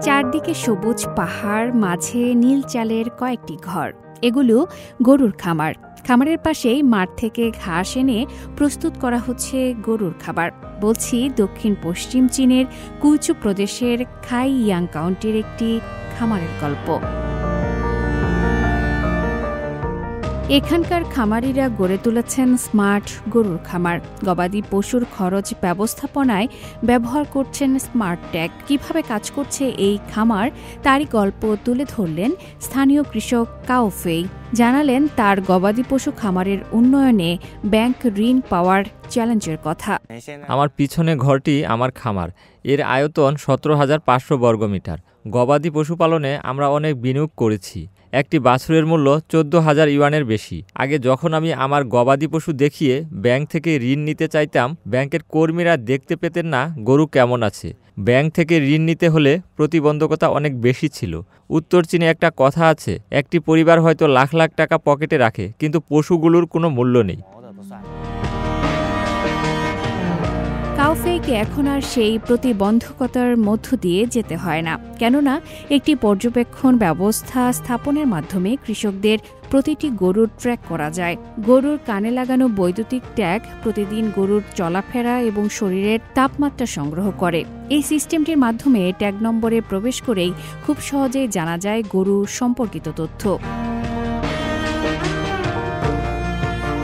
চারদিকে সবুজ পাহাড়, মাঝে নীল চালের কয়েকটি ঘর। এগুলো গরুর খামার। খামারের পাশেই মাঠ থেকে ঘাস এনে প্রস্তুত করা হচ্ছে গরুর খাবার। বলছি দক্ষিণ পশ্চিম চীনের কুইচু প্রদেশের খাইয়াং কাউন্টির একটি খামারের গল্প। এখানকার খামারিরা গড়ে তুলেছেন স্মার্ট গরুর খামার। গবাদি পশুর খরচ ব্যবস্থাপনায় ব্যবহার করছেন স্মার্ট ট্যাগ। কিভাবে কাজ করছে এই খামার তারই গল্প তুলে ধরলেন স্থানীয় কৃষক কাও ফেই। জানালেন তার গবাদি পশু খামারের উন্নয়নে ব্যাংক ঋণ পাওয়ার চ্যালেঞ্জের কথা। আমার পিছনে ঘরটি আমার খামার। এর আয়তন 17,500 বর্গমিটার। গবাদি পশুপালনে আমরা অনেক বিনিয়োগ করেছি। একটি বাছুরের মূল্য 14,000 ইউয়ানের বেশি। আগে যখন আমি আমার গবাদি পশু দেখিয়ে ব্যাংক থেকে ঋণ নিতে চাইতাম, ব্যাংকের কর্মীরা দেখতে পেতেন না গরু কেমন আছে। ব্যাংক থেকে ঋণ নিতে হলে প্রতিবন্ধকতা অনেক বেশি ছিল। উত্তর চীনে একটা কথা আছে, একটি পরিবার হয়তো লাখ লাখ টাকা পকেটে রাখে, কিন্তু পশুগুলোর কোনো মূল্য নেই। কাওফেইকে এখন আর সেই প্রতিবন্ধকতার মধ্য দিয়ে যেতে হয় না, কেননা একটি পর্যবেক্ষণ ব্যবস্থা স্থাপনের মাধ্যমে কৃষকদের প্রতিটি গরুর ট্র্যাক করা যায়। গরুর কানে লাগানো বৈদ্যুতিক ট্যাগ প্রতিদিন গরুর চলাফেরা এবং শরীরের তাপমাত্রা সংগ্রহ করে। এই সিস্টেমটির মাধ্যমে ট্যাগ নম্বরে প্রবেশ করেই খুব সহজেই জানা যায় গরু সম্পর্কিত তথ্য।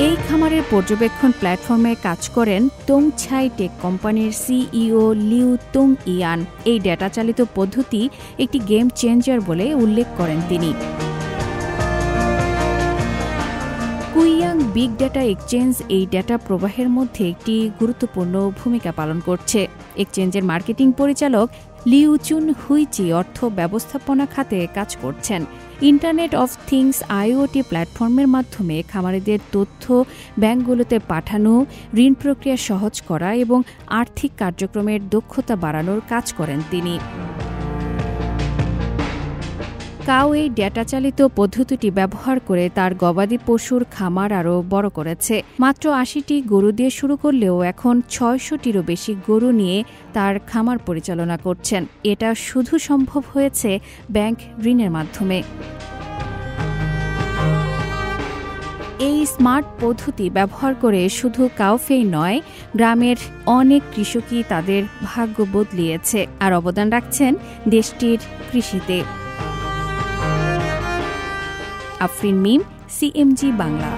এই খামারের পর্যবেক্ষণ প্ল্যাটফর্মে কাজ করেন তোংছাই টেক কোম্পানির সিইও লিউ তুং ইয়ান। এই ডেটা চালিত পদ্ধতি একটি গেম চেঞ্জার বলে উল্লেখ করেন তিনি। কুইয়াং বিগ ডেটা এক্সচেঞ্জ এই ডেটা প্রবাহের মধ্যে একটি গুরুত্বপূর্ণ ভূমিকা পালন করছে। এক্সচেঞ্জের মার্কেটিং পরিচালক লিউ চুন হুইচি অর্থ ব্যবস্থাপনা খাতে কাজ করছেন। ইন্টারনেট অফ থিংস আইওটি প্ল্যাটফর্মের মাধ্যমে খামারিদের তথ্য ব্যাংকগুলোতে পাঠানো, ঋণ প্রক্রিয়া সহজ করা এবং আর্থিক কার্যক্রমের দক্ষতা বাড়ানোর কাজ করেন তিনি। কাও এই ডেটা চালিত পদ্ধতিটি ব্যবহার করে তার গবাদি পশুর খামার আরও বড় করেছে। মাত্র 80টি গরু দিয়ে শুরু করলেও এখন 600টিরও বেশি গরু নিয়ে তার খামার পরিচালনা করছেন। এটা শুধু সম্ভব হয়েছে ব্যাংক ঋণের মাধ্যমে। এই স্মার্ট পদ্ধতি ব্যবহার করে শুধু কাওফেই নয়, গ্রামের অনেক কৃষকই তাদের ভাগ্য বদলিয়েছে আর অবদান রাখছেন দেশটির কৃষিতে। আফরিন মিম, সিএমজি বাংলা।